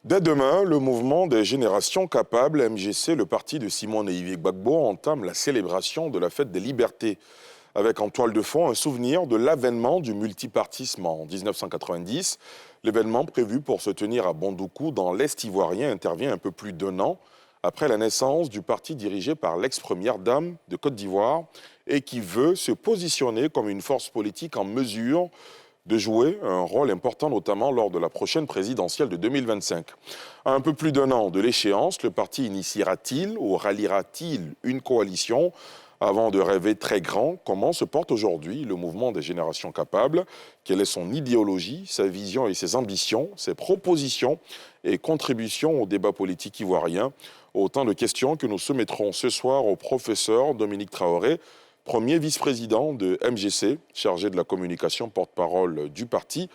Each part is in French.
Dès demain, le mouvement des générations capables, MGC, le parti de Simone Yves Gbagbo, entame la célébration de la fête des libertés, avec en toile de fond un souvenir de l'avènement du multipartisme en 1990. L'événement prévu pour se tenir à Bondoukou, dans l'Est ivoirien, intervient un peu plus d'1 an après la naissance du parti dirigé par l'ex-première dame de Côte d'Ivoire et qui veut se positionner comme une force politique en mesure de jouer un rôle important, notamment lors de la prochaine présidentielle de 2025. À un peu plus d'1 an de l'échéance, le parti initiera-t-il ou ralliera-t-il une coalition avant de rêver très grand? Comment se porte aujourd'hui le mouvement des générations capables? Quelle est son idéologie, sa vision et ses ambitions, ses propositions et contributions au débat politique ivoirien? Autant de questions que nous soumettrons ce soir au professeur Dominique Traoré, premier vice-président de MGC, chargé de la communication, porte-parole du parti.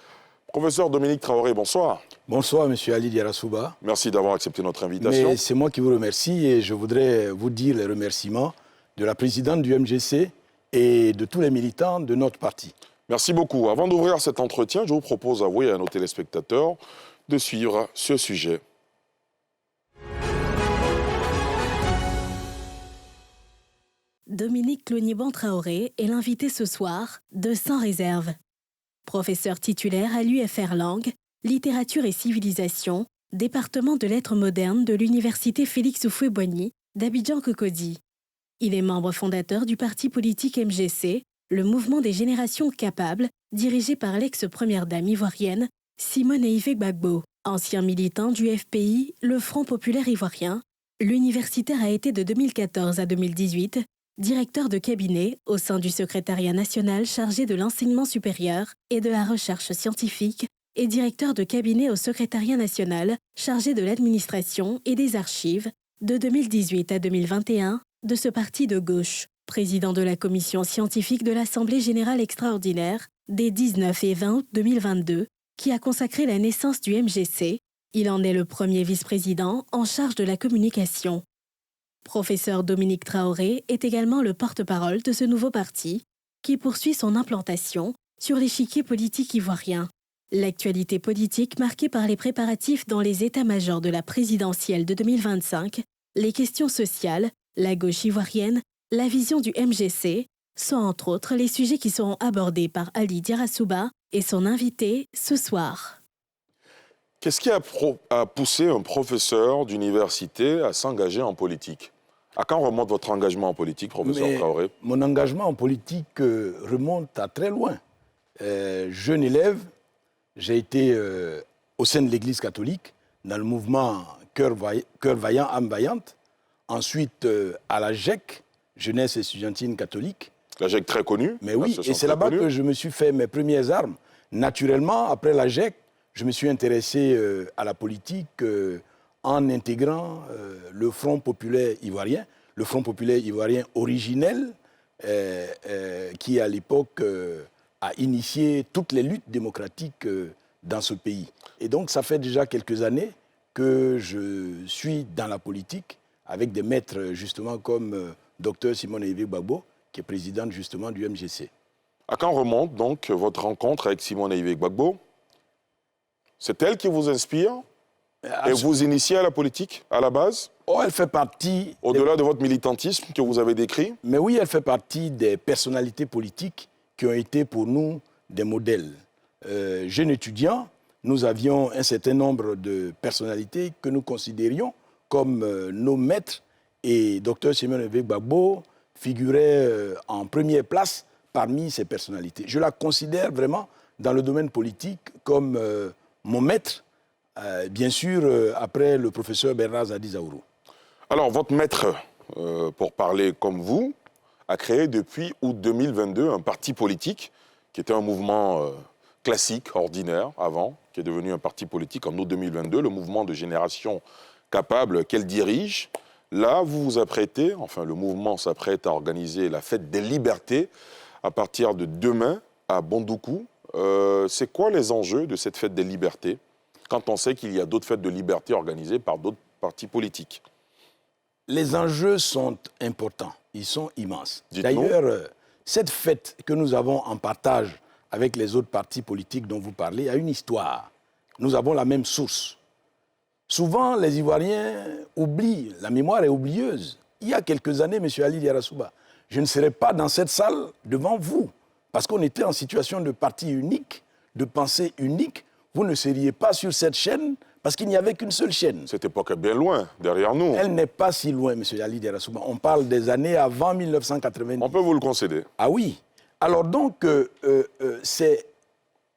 Professeur Dominique Traoré, bonsoir. Bonsoir, monsieur Ali Diarra-Souba. Merci d'avoir accepté notre invitation. Mais c'est moi qui vous remercie et je voudrais vous dire les remerciements de la présidente du MGC et de tous les militants de notre parti. Merci beaucoup. Avant d'ouvrir cet entretien, je vous propose à vous et à nos téléspectateurs de suivre ce sujet. Dominique Cloniban-Traoré est l'invité ce soir de Sans réserve. Professeur titulaire à l'UFR Langue, Littérature et Civilisation, département de lettres modernes de l'Université Félix Houphouët-Boigny d'Abidjan-Cocody. Il est membre fondateur du parti politique MGC, le mouvement des générations capables, dirigé par l'ex-première dame ivoirienne Simone Yves Gbagbo. Ancien militant du FPI, le Front populaire ivoirien, l'universitaire a été de 2014 à 2018 directeur de cabinet au sein du secrétariat national chargé de l'enseignement supérieur et de la recherche scientifique et directeur de cabinet au secrétariat national chargé de l'administration et des archives de 2018 à 2021 de ce parti de gauche, président de la commission scientifique de l'Assemblée générale extraordinaire des 19 et 20 août 2022 qui a consacré la naissance du MGC. Il en est le premier vice-président en charge de la communication. Professeur Dominique Traoré est également le porte-parole de ce nouveau parti qui poursuit son implantation sur l'échiquier politique ivoirien. L'actualité politique marquée par les préparatifs dans les états-majors de la présidentielle de 2025, les questions sociales, la gauche ivoirienne, la vision du MGC sont entre autres les sujets qui seront abordés par Ali Diarra-Souba et son invité ce soir. Qu'est-ce qui a poussé un professeur d'université à s'engager en politique? À quand remonte votre engagement en politique, professeur Traoré? Mon engagement en politique remonte à très loin. Jeune élève, j'ai été au sein de l'Église catholique, dans le mouvement Cœur vaillant, âme vaillante. Ensuite, à la GEC, Jeunesse estudiantine catholique. La GEC très connue. Mais oui, et c'est là-bas que je me suis fait mes premières armes. Naturellement, après la GEC, je me suis intéressé à la politique en intégrant le Front populaire ivoirien. Le Front populaire ivoirien originel qui, à l'époque, a initié toutes les luttes démocratiques dans ce pays. Et donc, ça fait déjà quelques années que je suis dans la politique avec des maîtres, justement, comme Dr Simone Yves Gbagbo, qui est présidente, justement, du MGC. À quand remonte, donc, votre rencontre avec Simone Yves Gbagbo? C'est elle qui vous inspire et vous initiez à la politique, à la base? Oh, elle fait partie... Au-delà de votre militantisme que vous avez décrit? Mais oui, elle fait partie des personnalités politiques qui ont été pour nous des modèles. Jeunes étudiants, nous avions un certain nombre de personnalités que nous considérions comme nos maîtres. Et Dr Simone Yves Gbagbo figurait en première place parmi ces personnalités. Je la considère vraiment dans le domaine politique comme mon maître, bien sûr, après le professeur Bernard Zadi-Zaourou. Alors, votre maître, pour parler comme vous, a créé depuis août 2022 un parti politique qui était un mouvement classique, ordinaire, avant, qui est devenu un parti politique en août 2022, le mouvement de génération capable qu'elle dirige. Là, vous vous apprêtez, enfin le mouvement s'apprête à organiser la fête des libertés à partir de demain à Bondoukou. C'est quoi les enjeux de cette fête des libertés quand on sait qu'il y a d'autres fêtes de liberté organisées par d'autres partis politiques? Les enjeux sont importants, ils sont immenses. Dites-nous. D'ailleurs, cette fête que nous avons en partage avec les autres partis politiques dont vous parlez a une histoire. Nous avons la même source. Souvent, les Ivoiriens oublient, la mémoire est oublieuse. Il y a quelques années, M. Ali Diarra-Souba, je ne serais pas dans cette salle devant vous, parce qu'on était en situation de parti unique, de pensée unique. Vous ne seriez pas sur cette chaîne, parce qu'il n'y avait qu'une seule chaîne. Cette époque est bien loin, derrière nous. Elle n'est pas si loin, M. Ali Diarra-Souba. On parle des années avant 1990. On peut vous le concéder. Ah oui. Alors donc, c'est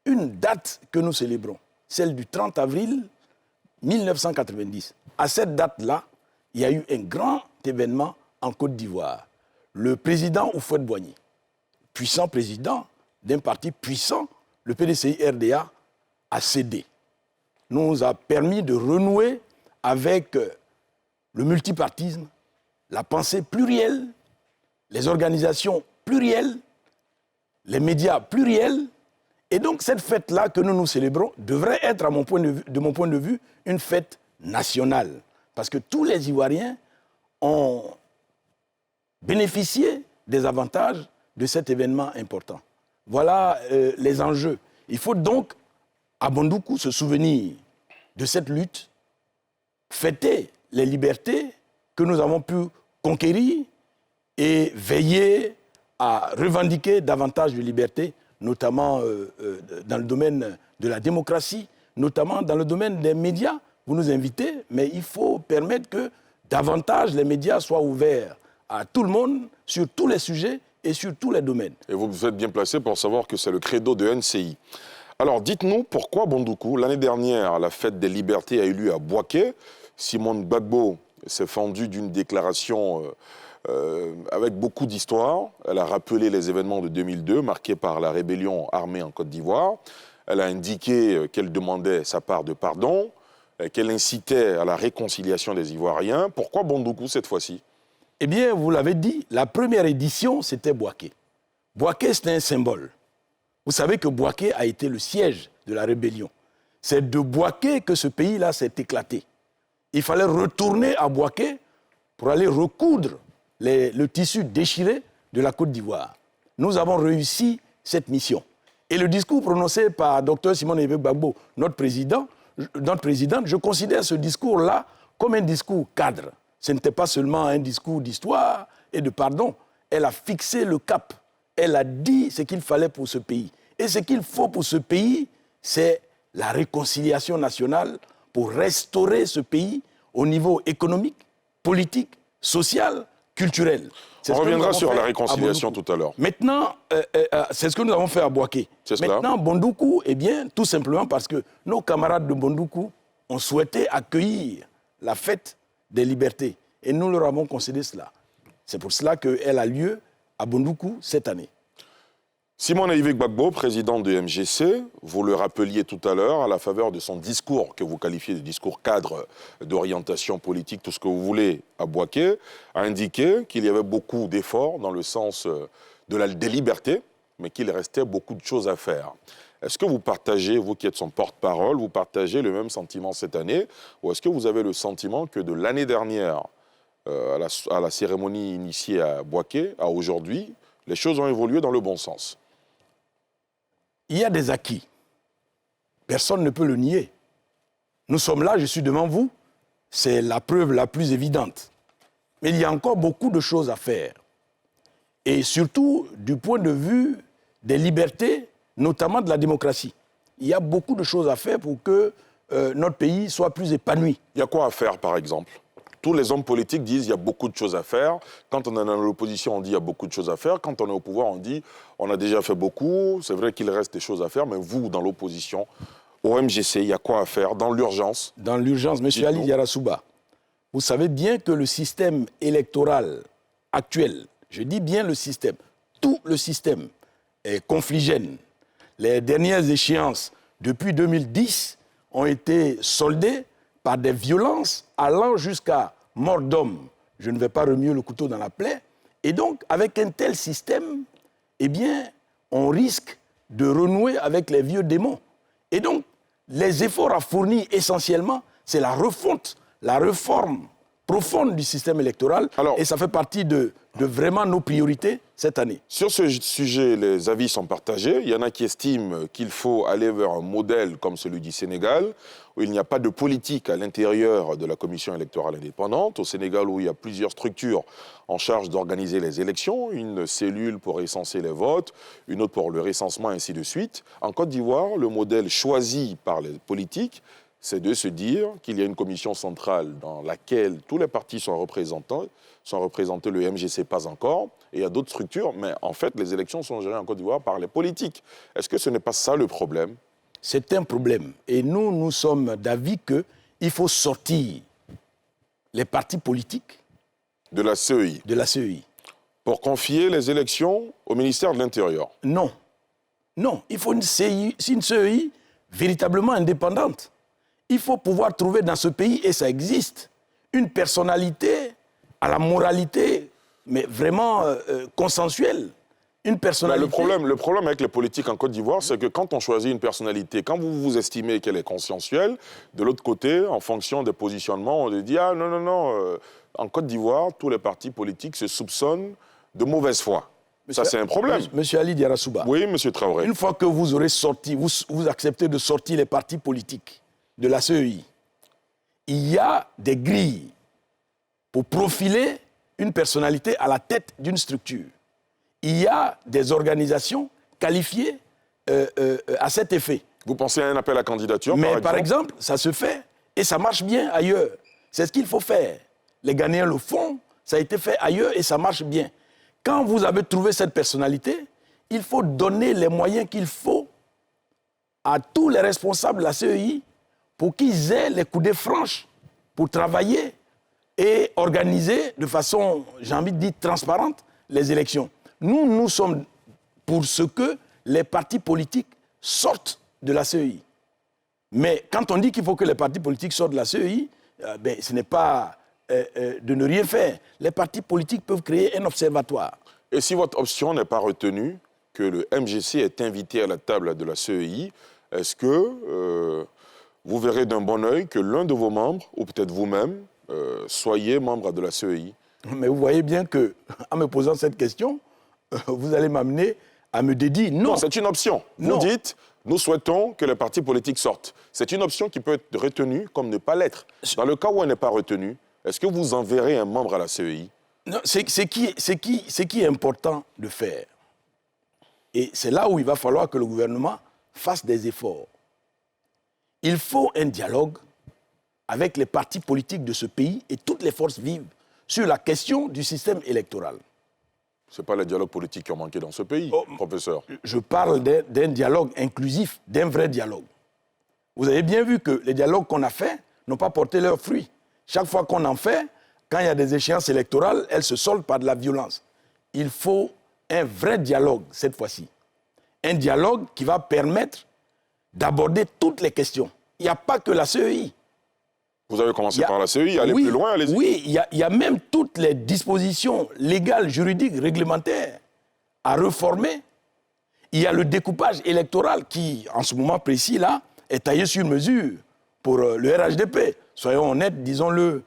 une date que nous célébrons, celle du 30 avril 1990. À cette date-là, il y a eu un grand événement en Côte d'Ivoire. Le président Houphouët-Boigny, puissant président d'un parti puissant, le PDCI-RDA, a cédé. Nous a permis de renouer avec le multipartisme, la pensée plurielle, les organisations plurielles, les médias pluriels. Et donc cette fête-là que nous célébrons devrait être, de mon point de vue, une fête nationale. Parce que tous les Ivoiriens ont bénéficié des avantages de cet événement important. Voilà les enjeux. Il faut donc, à Bondoukou, se souvenir de cette lutte, fêter les libertés que nous avons pu conquérir et veiller à revendiquer davantage de libertés, notamment dans le domaine de la démocratie, notamment dans le domaine des médias. Vous nous invitez, mais il faut permettre que davantage les médias soient ouverts à tout le monde, sur tous les sujets et sur tous les domaines. Et vous êtes bien placé pour savoir que c'est le credo de NCI. Alors, dites-nous pourquoi Bondoukou, l'année dernière, la fête des libertés a eu lieu à Bouaké. Simone Gbagbo s'est fendue d'une déclaration avec beaucoup d'histoire. Elle a rappelé les événements de 2002, marqués par la rébellion armée en Côte d'Ivoire. Elle a indiqué qu'elle demandait sa part de pardon, qu'elle incitait à la réconciliation des Ivoiriens. Pourquoi Bondoukou cette fois-ci ? Eh bien, vous l'avez dit, la première édition, c'était Bouaké. Bouaké, c'était un symbole. Vous savez que Bouaké a été le siège de la rébellion. C'est de Bouaké que ce pays-là s'est éclaté. Il fallait retourner à Bouaké pour aller recoudre le tissu déchiré de la Côte d'Ivoire. Nous avons réussi cette mission. Et le discours prononcé par Dr Simone Gbagbo, notre présidente, je considère ce discours-là comme un discours cadre. Ce n'était pas seulement un discours d'histoire et de pardon. Elle a fixé le cap. Elle a dit ce qu'il fallait pour ce pays. Et ce qu'il faut pour ce pays, c'est la réconciliation nationale pour restaurer ce pays au niveau économique, politique, social, culturel. On reviendra sur la réconciliation tout à l'heure. Maintenant, c'est ce que nous avons fait à Bouaké. Maintenant, Bondoukou, eh bien, tout simplement parce que nos camarades de Bondoukou ont souhaité accueillir la fête des libertés. Et nous leur avons concédé cela. C'est pour cela qu'elle a lieu à Bondoukou cette année. Simone Aïvé Gbagbo, président de MGC, vous le rappeliez tout à l'heure, à la faveur de son discours, que vous qualifiez de discours cadre d'orientation politique, tout ce que vous voulez, à Bouaké, a indiqué qu'il y avait beaucoup d'efforts dans le sens des libertés, mais qu'il restait beaucoup de choses à faire. Est-ce que vous partagez, vous qui êtes son porte-parole, vous partagez le même sentiment cette année, ou est-ce que vous avez le sentiment que de l'année dernière, à la cérémonie initiée à Bouaké, à aujourd'hui, les choses ont évolué dans le bon sens? Il y a des acquis. Personne ne peut le nier. Nous sommes là, je suis devant vous. C'est la preuve la plus évidente. Mais il y a encore beaucoup de choses à faire. Et surtout, du point de vue des libertés, notamment de la démocratie. Il y a beaucoup de choses à faire pour que notre pays soit plus épanoui. Il y a quoi à faire, par exemple ? Tous les hommes politiques disent qu'il y a beaucoup de choses à faire. Quand on est dans l'opposition, on dit qu'il y a beaucoup de choses à faire. Quand on est au pouvoir, on dit on a déjà fait beaucoup. C'est vrai qu'il reste des choses à faire, mais vous, dans l'opposition, au MGC, il y a quoi à faire dans l'urgence ? Dans l'urgence, M. Ali Diarra-Souba, vous savez bien que le système électoral actuel, je dis bien le système, tout le système est confligène. Les dernières échéances depuis 2010 ont été soldées par des violences allant jusqu'à mort d'homme. Je ne vais pas remuer le couteau dans la plaie. Et donc, avec un tel système, eh bien, on risque de renouer avec les vieux démons. Et donc, les efforts à fournir essentiellement, c'est la refonte, la réforme profonde du système électoral. Et ça fait partie de vraiment nos priorités cette année. Sur ce sujet, les avis sont partagés. Il y en a qui estiment qu'il faut aller vers un modèle comme celui du Sénégal, où il n'y a pas de politique à l'intérieur de la commission électorale indépendante. Au Sénégal, où il y a plusieurs structures en charge d'organiser les élections, une cellule pour recenser les votes, une autre pour le recensement, ainsi de suite. En Côte d'Ivoire, le modèle choisi par les politiques, c'est de se dire qu'il y a une commission centrale dans laquelle tous les partis sont représentés, le MGC pas encore, et il y a d'autres structures, mais en fait, les élections sont gérées en Côte d'Ivoire par les politiques. Est-ce que ce n'est pas ça le problème? C'est un problème. Et nous sommes d'avis qu'il faut sortir les partis politiques de la CEI. De la CEI. Pour confier les élections au ministère de l'Intérieur. Non. Non, il faut une CEI véritablement indépendante. Il faut pouvoir trouver dans ce pays, et ça existe, une personnalité à la moralité, mais vraiment consensuelle. Une personnalité... Le problème avec les politiques en Côte d'Ivoire, c'est que quand on choisit une personnalité, quand vous estimez qu'elle est consensuelle, de l'autre côté, en fonction des positionnements, on dit « Ah non, en Côte d'Ivoire, tous les partis politiques se soupçonnent de mauvaise foi ». Ça, c'est un problème. Monsieur Ali Diarra-Souba. Oui, monsieur Traoré. Une fois que vous aurez sorti, vous acceptez de sortir les partis politiques de la CEI, il y a des grilles pour profiler une personnalité à la tête d'une structure. Il y a des organisations qualifiées à cet effet. Vous pensez à un appel à candidature, par exemple, ça se fait et ça marche bien ailleurs. C'est ce qu'il faut faire. Les Ghanéens le font, ça a été fait ailleurs et ça marche bien. Quand vous avez trouvé cette personnalité, il faut donner les moyens qu'il faut à tous les responsables de la CEI pour qu'ils aient les coudées franches pour travailler et organiser de façon, j'ai envie de dire, transparente les élections. Nous sommes pour ce que les partis politiques sortent de la CEI. Mais quand on dit qu'il faut que les partis politiques sortent de la CEI, ce n'est pas de ne rien faire. Les partis politiques peuvent créer un observatoire. Et si votre option n'est pas retenue, que le MGC est invité à la table de la CEI, est-ce que vous verrez d'un bon œil que l'un de vos membres, ou peut-être vous-même, soyez membre de la CEI? Mais vous voyez bien qu'en me posant cette question, vous allez m'amener à me dédire non. Non, c'est une option. Vous dites, nous souhaitons que les partis politiques sortent. C'est une option qui peut être retenue comme ne pas l'être. Dans le cas où elle n'est pas retenue, est-ce que vous enverrez un membre à la CEI? Non, c'est qui est important de faire. Et c'est là où il va falloir que le gouvernement fasse des efforts. Il faut un dialogue avec les partis politiques de ce pays et toutes les forces vives sur la question du système électoral. Ce n'est pas le dialogue politique qui a manqué dans ce pays, professeur. Je parle d'un dialogue inclusif, d'un vrai dialogue. Vous avez bien vu que les dialogues qu'on a faits n'ont pas porté leurs fruits. Chaque fois qu'on en fait, quand il y a des échéances électorales, elles se soldent par de la violence. Il faut un vrai dialogue cette fois-ci. Un dialogue qui va permettre d'aborder toutes les questions. Il n'y a pas que la CEI. Vous avez commencé par la CEI, allez plus loin, allez-y. Oui, il y a même toutes les dispositions légales, juridiques, réglementaires à réformer. Il y a le découpage électoral qui, en ce moment précis, là, est taillé sur mesure pour le RHDP. Soyons honnêtes, disons-le,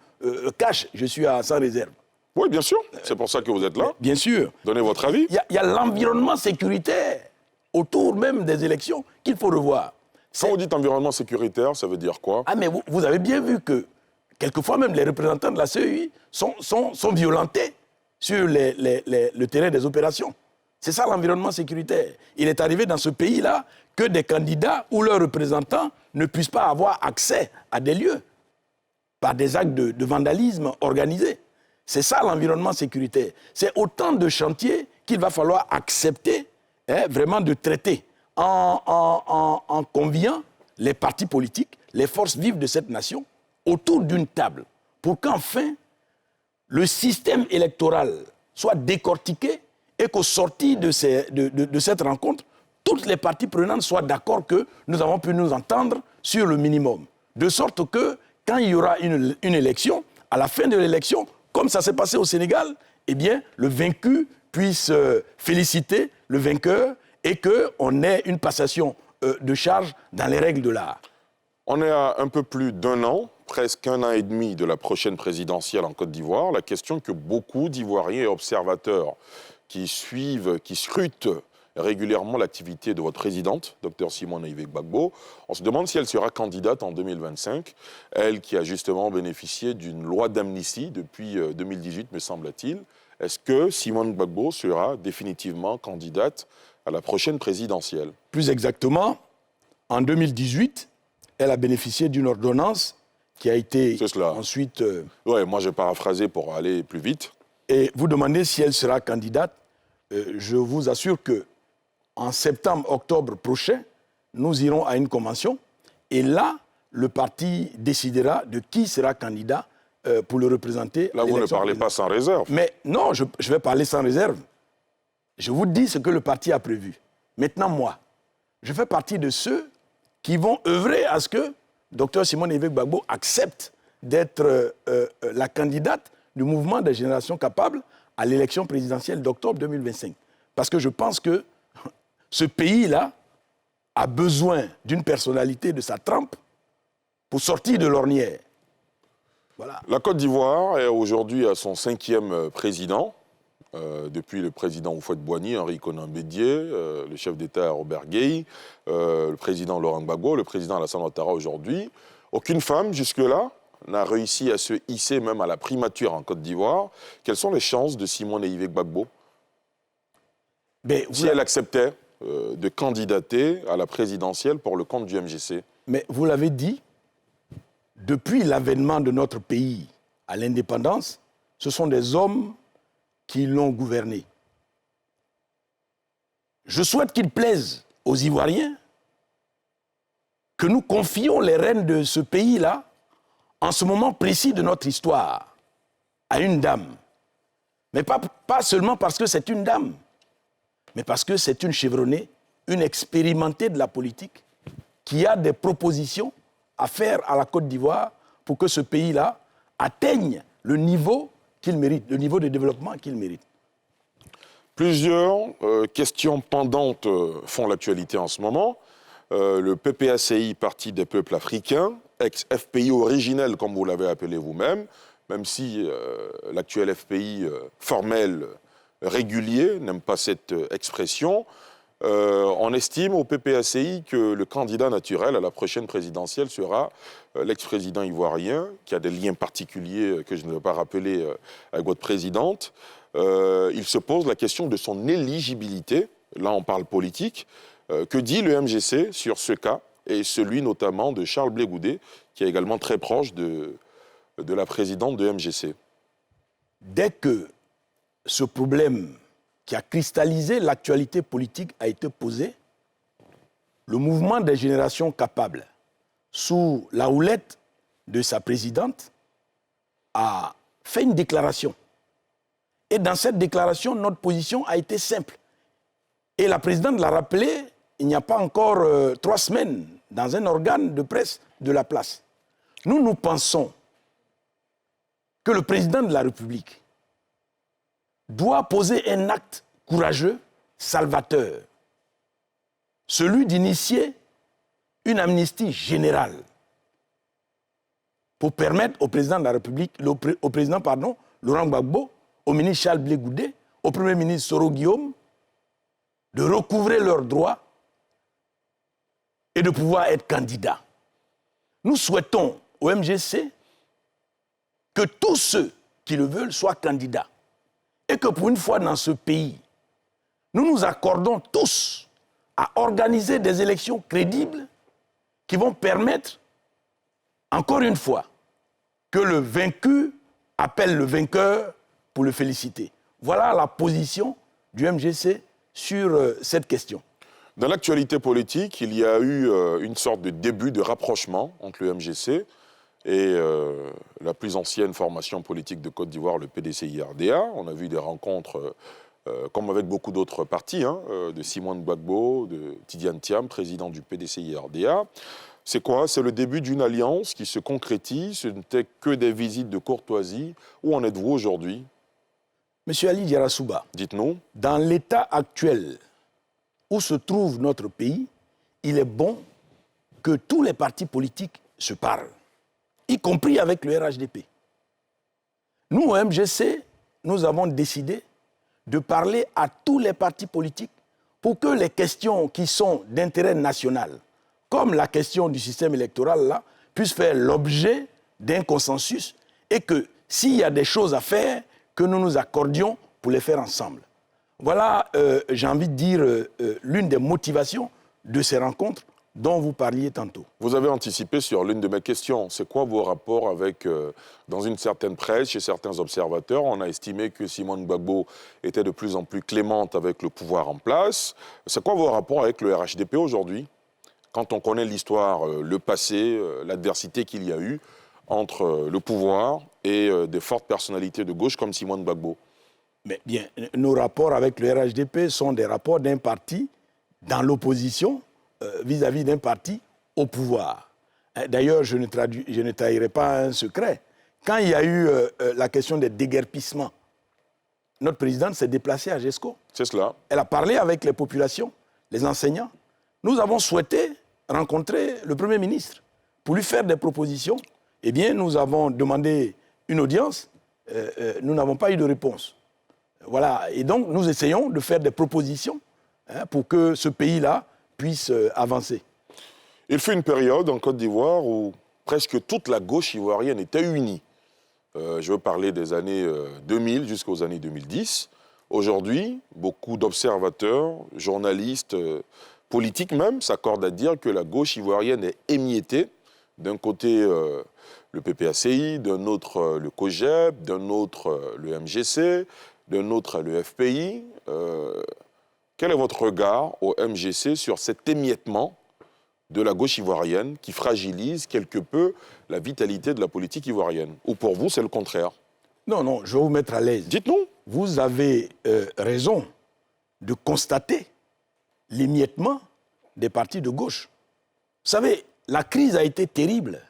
cash, je suis sans réserve. Oui, bien sûr, c'est pour ça que vous êtes là. Bien sûr. Donnez votre avis. Il y a l'environnement sécuritaire autour même des élections qu'il faut revoir. Quand vous dites environnement sécuritaire, ça veut dire quoi? Ah, mais vous avez bien vu que, quelquefois même, les représentants de la CEI sont violentés sur le terrain des opérations. C'est ça l'environnement sécuritaire. Il est arrivé dans ce pays-là que des candidats ou leurs représentants ne puissent pas avoir accès à des lieux par des actes de vandalisme organisés. C'est ça l'environnement sécuritaire. C'est autant de chantiers qu'il va falloir accepter vraiment de traiter en conviant les partis politiques, les forces vives de cette nation, autour d'une table, pour qu'enfin le système électoral soit décortiqué et qu'au sortir de cette rencontre, toutes les parties prenantes soient d'accord que nous avons pu nous entendre sur le minimum. De sorte que, quand il y aura une élection, à la fin de l'élection, comme ça s'est passé au Sénégal, eh bien, le vaincu puisse féliciter le vainqueur et qu'on ait une passation de charge dans les règles de l'art. On est à un peu plus d'un an, presque 1 an et demi de la prochaine présidentielle en Côte d'Ivoire, la question que beaucoup d'Ivoiriens et observateurs qui suivent, qui scrutent régulièrement l'activité de votre présidente, Dr Simone Ehifé Gbagbo, on se demande si elle sera candidate en 2025, elle qui a justement bénéficié d'une loi d'amnistie depuis 2018, me semble-t-il. Est-ce que Simone Gbagbo sera définitivement candidate à la prochaine présidentielle? Plus exactement, en 2018, elle a bénéficié d'une ordonnance qui a été ensuite... Oui, moi j'ai paraphrasé pour aller plus vite. Et vous demandez si elle sera candidate. Je vous assure que en septembre-octobre prochain, nous irons à une convention. Et là, le parti décidera de qui sera candidat pour le représenter. Là, vous ne parlez pas sans réserve. Mais non, je vais parler sans réserve. Je vous dis ce que le parti a prévu. Maintenant, moi, je fais partie de ceux qui vont œuvrer à ce que Dr Simone Ehifé Gbagbo accepte d'être la candidate du mouvement des générations capables à l'élection présidentielle d'octobre 2025. Parce que je pense que ce pays-là a besoin d'une personnalité de sa trempe pour sortir de l'ornière. Voilà. La Côte d'Ivoire est aujourd'hui à son 5e président, depuis le président Houphouët-Boigny, Henri Konan Bédié, le chef d'État Robert Gueye, le président Laurent Gbagbo, le président Alassane Ouattara aujourd'hui. Aucune femme, jusque-là, n'a réussi à se hisser même à la primature en Côte d'Ivoire. Quelles sont les chances de Simone Ehifé Gbagbo si elle acceptait de candidater à la présidentielle pour le compte du MGC? Mais vous l'avez dit, depuis l'avènement de notre pays à l'indépendance, ce sont des hommes qui l'ont gouverné. Je souhaite qu'il plaise aux Ivoiriens que nous confions les rênes de ce pays-là, en ce moment précis de notre histoire, à une dame. Mais pas seulement parce que c'est une dame, mais parce que c'est une chevronnée, une expérimentée de la politique, qui a des propositions à faire à la Côte d'Ivoire pour que ce pays-là atteigne le niveau qu'il mérite, le niveau de développement qu'il mérite. Plusieurs questions pendantes font l'actualité en ce moment. Le PPACI, Parti des peuples africains, ex-FPI originel, comme vous l'avez appelé vous-même, même si l'actuel FPI formel, régulier, n'aime pas cette expression, on estime au PPACI que le candidat naturel à la prochaine présidentielle sera l'ex-président ivoirien, qui a des liens particuliers que je ne vais pas rappeler avec votre présidente. Il se pose la question de son éligibilité. Là, on parle politique. Que dit le MGC sur ce cas, et celui notamment de Charles Blé Goudé, qui est également très proche de la présidente de MGC? Dès que ce problème qui a cristallisé l'actualité politique a été posé, le mouvement des générations capables, sous la houlette de sa présidente, a fait une déclaration. Et dans cette déclaration, notre position a été simple. Et la présidente l'a rappelé il n'y a pas encore 3 semaines, dans un organe de presse de la place. Nous pensons que le président de la République doit poser un acte courageux, salvateur, celui d'initier une amnistie générale pour permettre au président de la République, Laurent Gbagbo, au ministre Charles Blé Goudé, au premier ministre Soro Guillaume, de recouvrer leurs droits et de pouvoir être candidats. Nous souhaitons au MGC que tous ceux qui le veulent soient candidats. Et que pour une fois dans ce pays, nous nous accordons tous à organiser des élections crédibles qui vont permettre, encore une fois, que le vaincu appelle le vainqueur pour le féliciter. Voilà la position du MGC sur cette question. Dans l'actualité politique, il y a eu une sorte de début de rapprochement entre le MGC et la plus ancienne formation politique de Côte d'Ivoire, le PDCI-RDA. On a vu des rencontres, comme avec beaucoup d'autres partis, de Simone Gbagbo, de Tidiane Thiam, président du PDCI-RDA. C'est quoi? C'est le début d'une alliance qui se concrétise. Ce n'était que des visites de courtoisie. Où en êtes-vous aujourd'hui? Monsieur Ali Diarra-Souba, dites-nous. Dans l'état actuel où se trouve notre pays, il est bon que tous les partis politiques se parlent y compris avec le RHDP. Nous, au MGC, nous avons décidé de parler à tous les partis politiques pour que les questions qui sont d'intérêt national, comme la question du système électoral, là, puissent faire l'objet d'un consensus et que s'il y a des choses à faire, que nous nous accordions pour les faire ensemble. Voilà, j'ai envie de dire, l'une des motivations de ces rencontres dont vous parliez tantôt. Vous avez anticipé sur l'une de mes questions. C'est quoi vos rapports avec, dans une certaine presse, chez certains observateurs, on a estimé que Simone Gbagbo était de plus en plus clémente avec le pouvoir en place. C'est quoi vos rapports avec le RHDP aujourd'hui? Quand on connaît l'histoire, le passé, l'adversité qu'il y a eu entre le pouvoir et des fortes personnalités de gauche comme Simone Gbagbo. Mais bien, nos rapports avec le RHDP sont des rapports d'un parti dans l'opposition vis-à-vis d'un parti au pouvoir. D'ailleurs, je ne trahirai pas un secret. Quand il y a eu la question des déguerpissements, notre présidente s'est déplacée à GESCO. C'est cela. Elle a parlé avec les populations, les enseignants. Nous avons souhaité rencontrer le Premier ministre pour lui faire des propositions. Eh bien, nous avons demandé une audience. Nous n'avons pas eu de réponse. Voilà. Et donc, nous essayons de faire des propositions pour que ce pays-là puisse avancer. Il fut une période en Côte d'Ivoire où presque toute la gauche ivoirienne était unie. Je veux parler des années 2000 jusqu'aux années 2010. Aujourd'hui, beaucoup d'observateurs, journalistes, politiques même, s'accordent à dire que la gauche ivoirienne est émiettée. D'un côté, le PPACI, d'un autre, le COGEP, d'un autre, le MGC, d'un autre, le FPI. Quel est votre regard au MGC sur cet émiettement de la gauche ivoirienne qui fragilise quelque peu la vitalité de la politique ivoirienne? Ou pour vous, c'est le contraire? Non, non, je vais vous mettre à l'aise. Dites-nous. Vous avez raison de constater l'émiettement des partis de gauche. Vous savez, la crise a été terrible.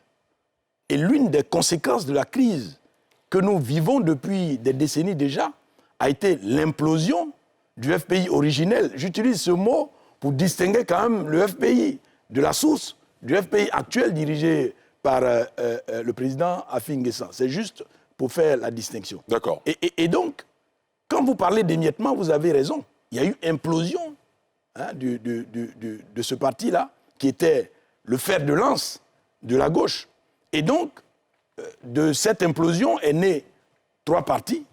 Et l'une des conséquences de la crise que nous vivons depuis des décennies déjà a été l'implosion du FPI originel. J'utilise ce mot pour distinguer quand même le FPI de la source, du FPI actuel dirigé par le président Affi N'Guessan. C'est juste pour faire la distinction. D'accord. Et donc, quand vous parlez d'émiettement, vous avez raison. Il y a eu implosion de ce parti-là, qui était le fer de lance de la gauche. Et donc, de cette implosion est né 3 partis.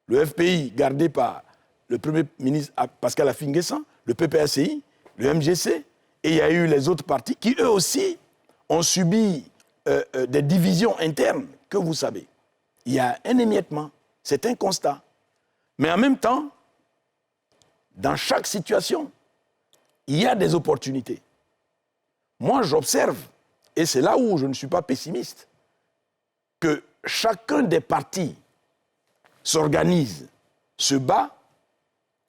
Le FPI, gardé par le Premier ministre Pascal Affi N'Guessan, le PPACI, le MGC, et il y a eu les autres partis qui, eux aussi, ont subi des divisions internes, que vous savez. Il y a un émiettement, c'est un constat. Mais en même temps, dans chaque situation, il y a des opportunités. Moi, j'observe, et c'est là où je ne suis pas pessimiste, que chacun des partis s'organise, se bat,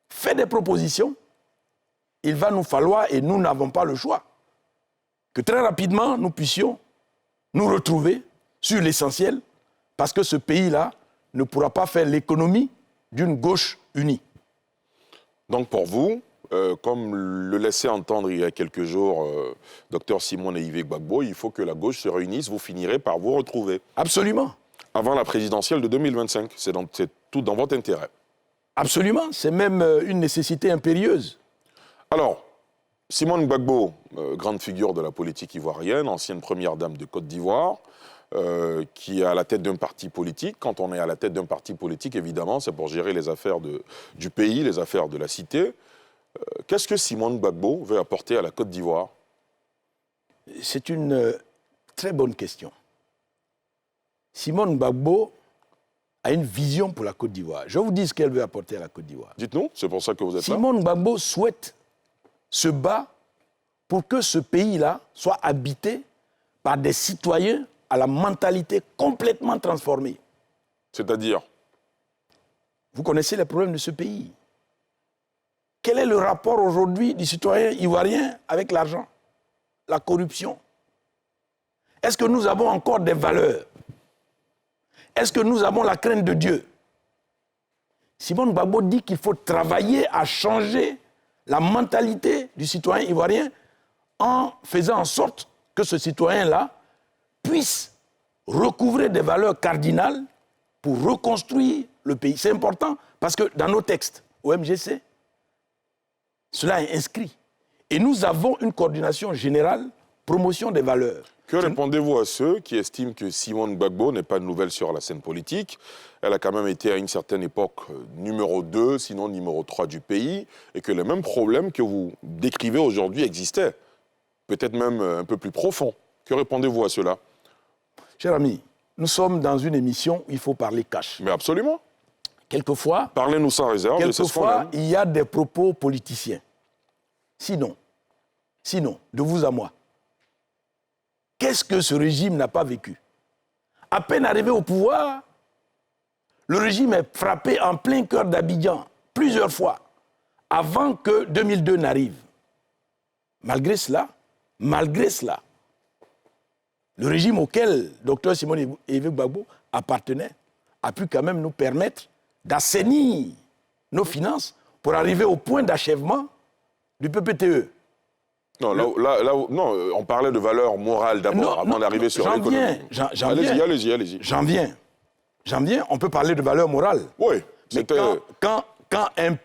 fait des propositions. Il va nous falloir, et nous n'avons pas le choix, que très rapidement, nous puissions nous retrouver sur l'essentiel, parce que ce pays-là ne pourra pas faire l'économie d'une gauche unie. Donc pour vous, comme le laissait entendre il y a quelques jours Dr Simone Naivé Gbagbo, il faut que la gauche se réunisse, vous finirez par vous retrouver. Absolument. Avant la présidentielle de 2025, c'est tout dans votre intérêt. Absolument, c'est même une nécessité impérieuse. Alors, Simone Gbagbo, grande figure de la politique ivoirienne, ancienne première dame de Côte d'Ivoire, qui est à la tête d'un parti politique. Quand on est à la tête d'un parti politique, évidemment, c'est pour gérer les affaires du pays, les affaires de la cité. Qu'est-ce que Simone Gbagbo veut apporter à la Côte d'Ivoire? C'est une très bonne question. Simone Gbagbo a une vision pour la Côte d'Ivoire. Je vous dis ce qu'elle veut apporter à la Côte d'Ivoire. Dites-nous, c'est pour ça que vous êtes là. Simone Gbagbo souhaite se bat pour que ce pays-là soit habité par des citoyens à la mentalité complètement transformée. C'est-à-dire? Vous connaissez les problèmes de ce pays. Quel est le rapport aujourd'hui du citoyen ivoirien avec l'argent, la corruption? Est-ce que nous avons encore des valeurs? Est-ce que nous avons la crainte de Dieu? Simone Gbagbo dit qu'il faut travailler à changer la mentalité du citoyen ivoirien en faisant en sorte que ce citoyen-là puisse recouvrer des valeurs cardinales pour reconstruire le pays. C'est important parce que dans nos textes, au MGC, cela est inscrit. Et nous avons une coordination générale, promotion des valeurs. Que répondez-vous à ceux qui estiment que Simone Gbagbo n'est pas nouvelle sur la scène politique? Elle a quand même été à une certaine époque numéro 2, sinon numéro 3 du pays, et que les mêmes problèmes que vous décrivez aujourd'hui existaient, peut-être même un peu plus profonds. Que répondez-vous à cela? Cher ami, nous sommes dans une émission où il faut parler cash. Mais absolument. Quelquefois, parlez-nous sans réserve. Quelquefois, il y a des propos politiciens. Sinon, de vous à moi, qu'est-ce que ce régime n'a pas vécu? À peine arrivé au pouvoir, le régime est frappé en plein cœur d'Abidjan, plusieurs fois, avant que 2002 n'arrive. Malgré cela, le régime auquel Dr Simone Evé Gbagbo appartenait a pu quand même nous permettre d'assainir nos finances pour arriver au point d'achèvement du PPTE. Non, non, on parlait de valeur morale d'abord, avant d'arriver sur l'économie. Allez-y. J'en viens, on peut parler de valeur morale. Oui. Mais quand un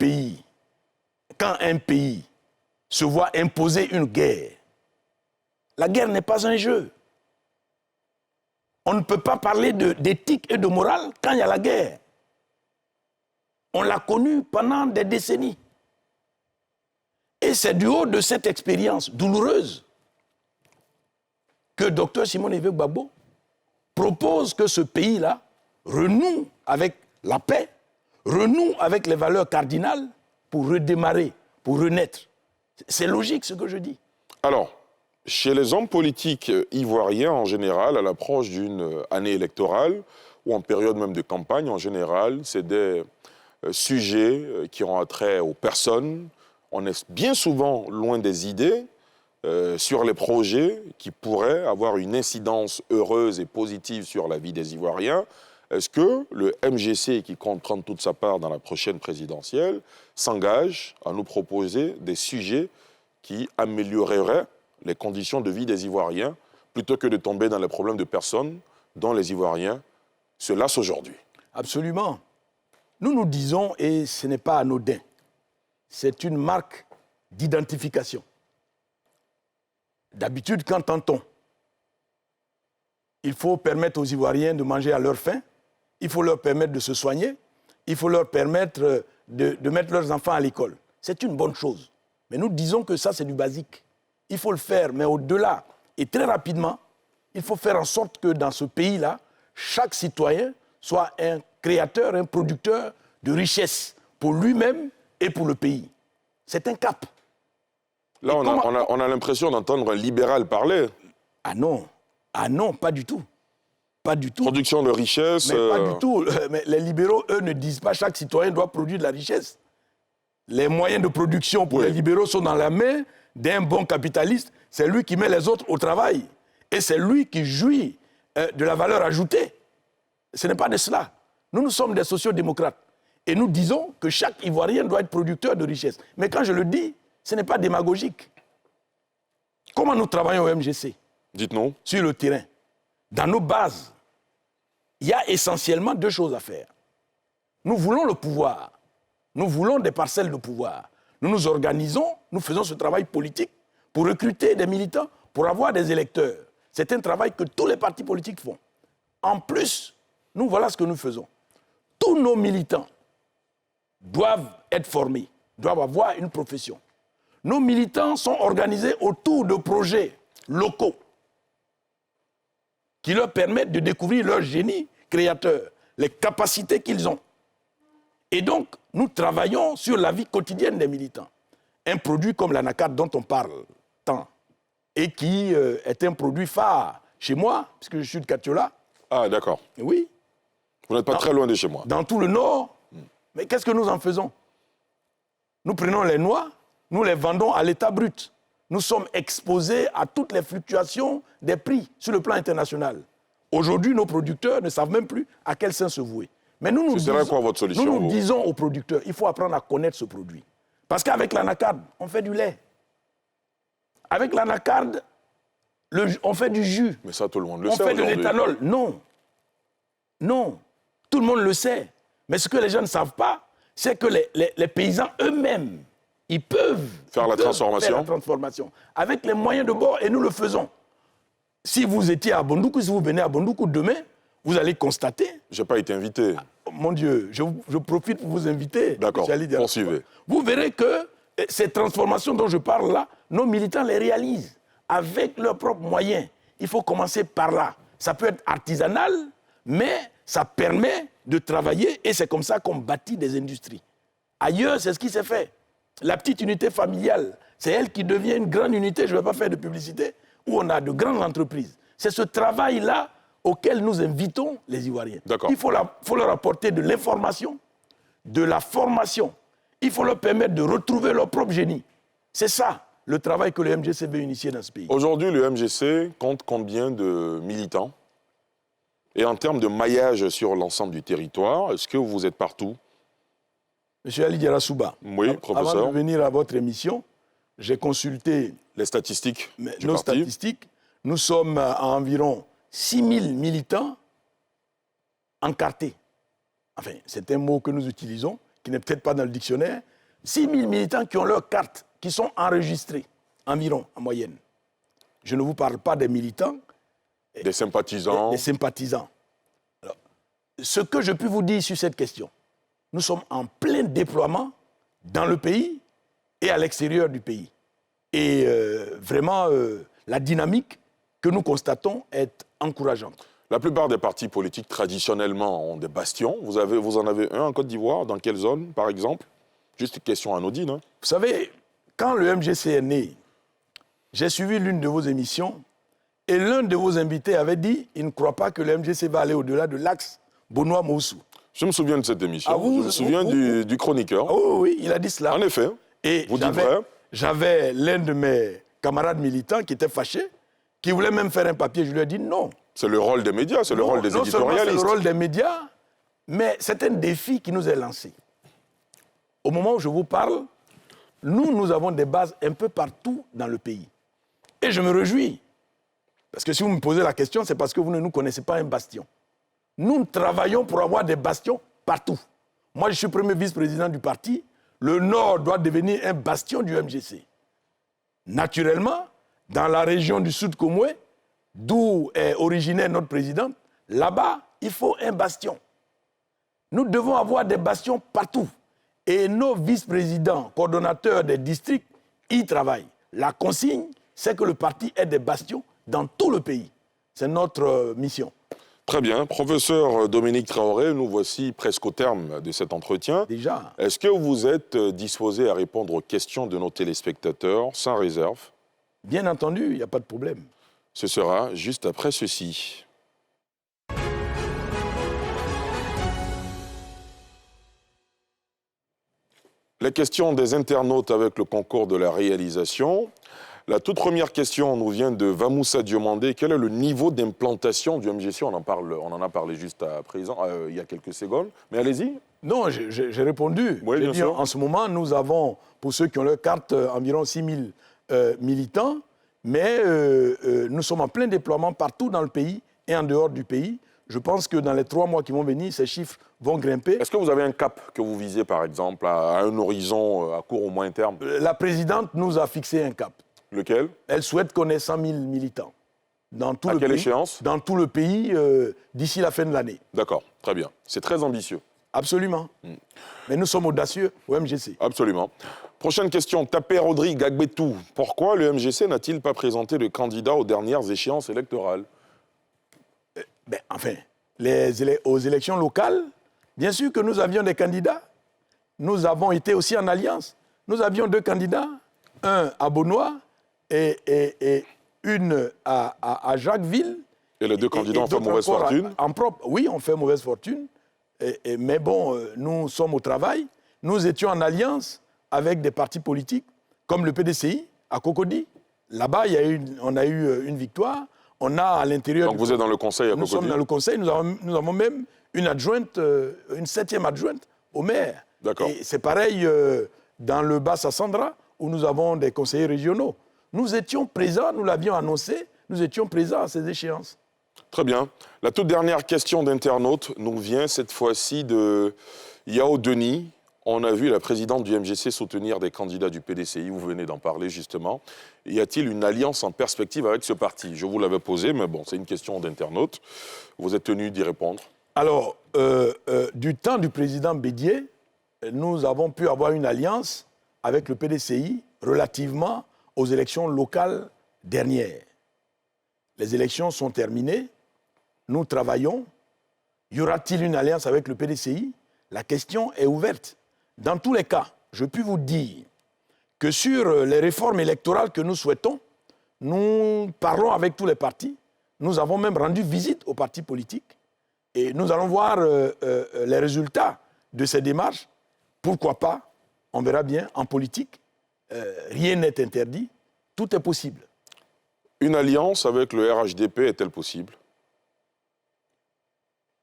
pays se voit imposer une guerre, la guerre n'est pas un jeu. On ne peut pas parler d'éthique et de morale quand il y a la guerre. On l'a connue pendant des décennies. Et c'est du haut de cette expérience douloureuse que Dr Simone Evé Gbagbo propose que ce pays-là renoue avec la paix, renoue avec les valeurs cardinales pour redémarrer, pour renaître. C'est logique ce que je dis. Alors, chez les hommes politiques ivoiriens en général, à l'approche d'une année électorale ou en période même de campagne en général, c'est des sujets qui ont attrait aux personnes. On est bien souvent loin des idées sur les projets qui pourraient avoir une incidence heureuse et positive sur la vie des Ivoiriens. Est-ce que le MGC, qui compte prendre toute sa part dans la prochaine présidentielle, s'engage à nous proposer des sujets qui amélioreraient les conditions de vie des Ivoiriens plutôt que de tomber dans les problèmes de personnes dont les Ivoiriens se lassent aujourd'hui? Absolument. Nous disons, et ce n'est pas anodin, c'est une marque d'identification. D'habitude, qu'entend-on? Il faut permettre aux Ivoiriens de manger à leur faim, il faut leur permettre de se soigner, il faut leur permettre de mettre leurs enfants à l'école. C'est une bonne chose. Mais nous disons que ça, c'est du basique. Il faut le faire, mais au-delà, et très rapidement, il faut faire en sorte que dans ce pays-là, chaque citoyen soit un créateur, un producteur de richesse pour lui-même et pour le pays. C'est un cap. Là, on a l'impression d'entendre un libéral parler. Ah non, pas du tout. Pas du tout. Production de richesse. Mais pas du tout. Mais les libéraux, eux, ne disent pas que chaque citoyen doit produire de la richesse. Les moyens de production pour les libéraux sont dans la main d'un bon capitaliste. C'est lui qui met les autres au travail. Et c'est lui qui jouit de la valeur ajoutée. Ce n'est pas de cela. Nous sommes des sociodémocrates. Et nous disons que chaque Ivoirien doit être producteur de richesse. Mais quand je le dis, ce n'est pas démagogique. Comment nous travaillons au MGC? Dites-nous. Sur le terrain. Dans nos bases, il y a essentiellement deux choses à faire. Nous voulons le pouvoir. Nous voulons des parcelles de pouvoir. Nous nous organisons, nous faisons ce travail politique pour recruter des militants, pour avoir des électeurs. C'est un travail que tous les partis politiques font. En plus, nous voilà ce que nous faisons. Tous nos militants doivent être formés, doivent avoir une profession. Nos militants sont organisés autour de projets locaux qui leur permettent de découvrir leur génie créateur, les capacités qu'ils ont. Et donc, nous travaillons sur la vie quotidienne des militants. Un produit comme l'anacarde dont on parle tant, et qui est un produit phare chez moi, puisque je suis de Katiola. Ah, d'accord. Oui. Vous n'êtes pas très loin de chez moi. Dans tout le Nord. Mais qu'est-ce que nous en faisons? Nous prenons les noix, nous les vendons à l'état brut. Nous sommes exposés à toutes les fluctuations des prix sur le plan international. Aujourd'hui, nos producteurs ne savent même plus à quel sein se vouer. Mais nous quoi votre solution? Nous disons aux producteurs, il faut apprendre à connaître ce produit. Parce qu'avec l'anacarde, on fait du lait. Avec l'anacarde, On fait du jus. Mais ça, tout le monde le On sait fait de aujourd'hui. l'éthanol. Non. Non. Tout le monde le sait. Mais ce que les gens ne savent pas, c'est que les paysans eux-mêmes, ils peuvent faire la transformation avec les moyens de bord, et nous le faisons. Si vous étiez à Bondoukou, si vous venez à Bondoukou demain, vous allez constater... Je n'ai pas été invité. Mon Dieu, je profite pour vous inviter. D'accord, poursuivez. Vous verrez que ces transformations dont je parle là, nos militants les réalisent avec leurs propres moyens. Il faut commencer par là. Ça peut être artisanal, mais ça permet de travailler et c'est comme ça qu'on bâtit des industries. Ailleurs, c'est ce qui s'est fait. La petite unité familiale, c'est elle qui devient une grande unité, je ne vais pas faire de publicité, où on a de grandes entreprises. C'est ce travail-là auquel nous invitons les Ivoiriens. Il faut leur apporter de l'information, de la formation. Il faut leur permettre de retrouver leur propre génie. C'est ça, le travail que le MGC veut initier dans ce pays. Aujourd'hui, le MGC compte combien de militants? Et en termes de maillage sur l'ensemble du territoire, est-ce que vous êtes partout? Monsieur Ali Diarra-Souba, oui, professeur. Avant de venir à votre émission, j'ai consulté les statistiques du nos parti. Statistiques. Nous sommes à environ 6 000 militants encartés. Enfin, c'est un mot que nous utilisons, qui n'est peut-être pas dans le dictionnaire. 6 000 militants qui ont leur carte, qui sont enregistrés, environ, en moyenne. Je ne vous parle pas des militants. Des sympathisants. Des sympathisants. Alors, ce que je peux vous dire sur cette question, nous sommes en plein déploiement dans le pays et à l'extérieur du pays. Et vraiment, la dynamique que nous constatons est encourageante. La plupart des partis politiques, traditionnellement, ont des bastions. Vous en avez un en Côte d'Ivoire. Dans quelle zone, par exemple? Juste une question anodine. Hein. Vous savez, quand le MGC est né, j'ai suivi l'une de vos émissions et l'un de vos invités avait dit il ne croit pas que le MGC va aller au-delà de l'axe Bonois-Moussou. Je me souviens de cette émission. Ah, je me souviens du chroniqueur. Oh oui, il a dit cela. En effet. Et vous dites vrai. J'avais l'un de mes camarades militants qui était fâché, qui voulait même faire un papier. Je lui ai dit non. C'est le rôle des médias, c'est le rôle des éditorialistes. C'est le rôle des médias, mais c'est un défi qui nous est lancé. Au moment où je vous parle, nous avons des bases un peu partout dans le pays. Et je me réjouis. Parce que si vous me posez la question, c'est parce que vous ne nous connaissez pas un bastion. Nous travaillons pour avoir des bastions partout. Moi, je suis premier vice-président du parti. Le Nord doit devenir un bastion du MGC. Naturellement, dans la région du Sud-Komoué, d'où est originaire notre présidente, là-bas, il faut un bastion. Nous devons avoir des bastions partout. Et nos vice-présidents, coordonnateurs des districts, y travaillent. La consigne, c'est que le parti ait des bastions dans tout le pays. C'est notre mission. Très bien. Professeur Dominique Traoré, nous voici presque au terme de cet entretien. Déjà. Est-ce que vous êtes disposé à répondre aux questions de nos téléspectateurs sans réserve? Bien entendu, il n'y a pas de problème. Ce sera juste après ceci. Les questions des internautes avec le concours de la réalisation. La toute première question nous vient de Vamoussa Diomandé. Quel est le niveau d'implantation du MGC? On en a parlé juste à présent, il y a quelques secondes. Mais allez-y. Non, j'ai répondu. Oui, bien sûr. En ce moment, nous avons, pour ceux qui ont leur carte, environ 6 000 militants. Mais nous sommes en plein déploiement partout dans le pays et en dehors du pays. Je pense que dans les 3 mois qui vont venir, ces chiffres vont grimper. Est-ce que vous avez un cap que vous visez, par exemple, à un horizon à court ou moyen terme? La présidente nous a fixé un cap. Lequel? Elle souhaite qu'on ait 100 000 militants. Dans tout à le quelle pays, échéance? Dans tout le pays, d'ici la fin de l'année. D'accord, très bien. C'est très ambitieux. Absolument. Mais nous sommes audacieux au MGC. Absolument. Prochaine question. Tapé Rodrigue Gagbetou. Pourquoi le MGC n'a-t-il pas présenté de candidat aux dernières échéances électorales? Enfin, aux élections locales, bien sûr que nous avions des candidats. Nous avons été aussi en alliance. Nous avions 2 candidats, un à Bonois et une à Jacquesville. Et les 2 candidats ont fait mauvaise fortune? Oui, on fait mauvaise fortune. Mais bon, nous sommes au travail. Nous étions en alliance avec des partis politiques, comme le PDCI, à Cocody. Là-bas, on a eu une victoire. On a à l'intérieur... Donc vous êtes dans le conseil à Cocody? Nous sommes dans le conseil. Nous avons même une adjointe, une 7e adjointe au maire. D'accord. Et c'est pareil dans le Bas-Sassandra, où nous avons des conseillers régionaux. Nous étions présents, nous l'avions annoncé, nous étions présents à ces échéances. Très bien. La toute dernière question d'internaute nous vient cette fois-ci de Yao Denis. On a vu la présidente du MGC soutenir des candidats du PDCI, vous venez d'en parler justement. Y a-t-il une alliance en perspective avec ce parti? Je vous l'avais posé, mais bon, c'est une question d'internaute. Vous êtes tenu d'y répondre. Alors, du temps du président Bédié, nous avons pu avoir une alliance avec le PDCI relativement aux élections locales dernières. Les élections sont terminées, nous travaillons. Y aura-t-il une alliance avec le PDCI? La question est ouverte. Dans tous les cas, je puis vous dire que sur les réformes électorales que nous souhaitons, nous parlons avec tous les partis. Nous avons même rendu visite aux partis politiques et nous allons voir les résultats de ces démarches. Pourquoi pas? On verra bien. En politique, rien n'est interdit. Tout est possible. Une alliance avec le RHDP est-elle possible?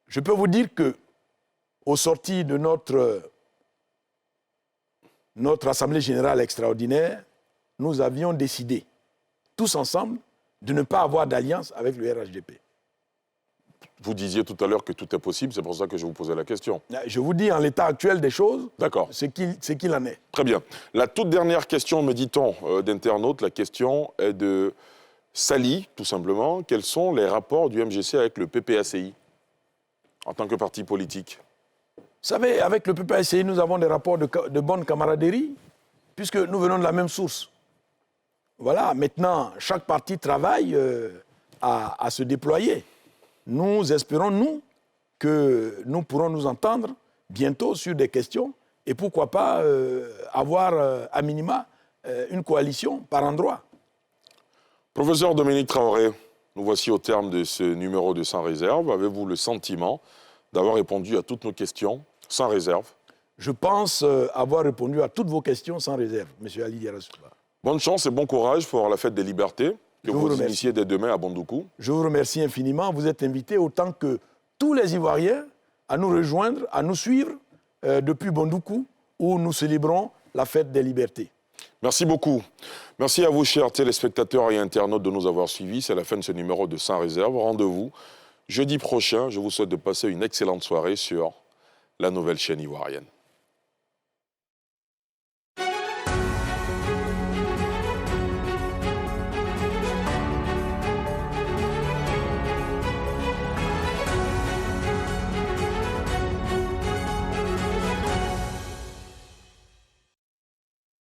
Je peux vous dire que, au sorti de notre Assemblée générale extraordinaire, nous avions décidé, tous ensemble, de ne pas avoir d'alliance avec le RHDP. Vous disiez tout à l'heure que tout est possible, c'est pour ça que je vous posais la question. Je vous dis, en l'état actuel des choses, d'accord, ce qu'il en est. Très bien. La toute dernière question, me dit-on, d'internaute, la question est de Sali, tout simplement. Quels sont les rapports du MGC avec le PPACI en tant que parti politique? Vous savez, avec le PPACI, nous avons des rapports de bonne camaraderie, puisque nous venons de la même source. Voilà, maintenant, chaque parti travaille à se déployer. Nous espérons, nous, que nous pourrons nous entendre bientôt sur des questions et pourquoi pas avoir, à minima, une coalition par endroit. Professeur Dominique Traoré, nous voici au terme de ce numéro de Sans Réserve. Avez-vous le sentiment d'avoir répondu à toutes nos questions sans réserve? Je pense avoir répondu à toutes vos questions sans réserve, M. Ali Diarra-Souba. Bonne chance et bon courage pour la fête des libertés que vous initiez dès demain à Bondoukou. Je vous remercie infiniment. Vous êtes invités autant que tous les Ivoiriens à nous rejoindre, à nous suivre depuis Bondoukou, où nous célébrons la fête des libertés. Merci beaucoup. Merci à vous, chers téléspectateurs et internautes, de nous avoir suivis. C'est la fin de ce numéro de Sans Réserve. Rendez-vous jeudi prochain. Je vous souhaite de passer une excellente soirée sur la nouvelle chaîne ivoirienne.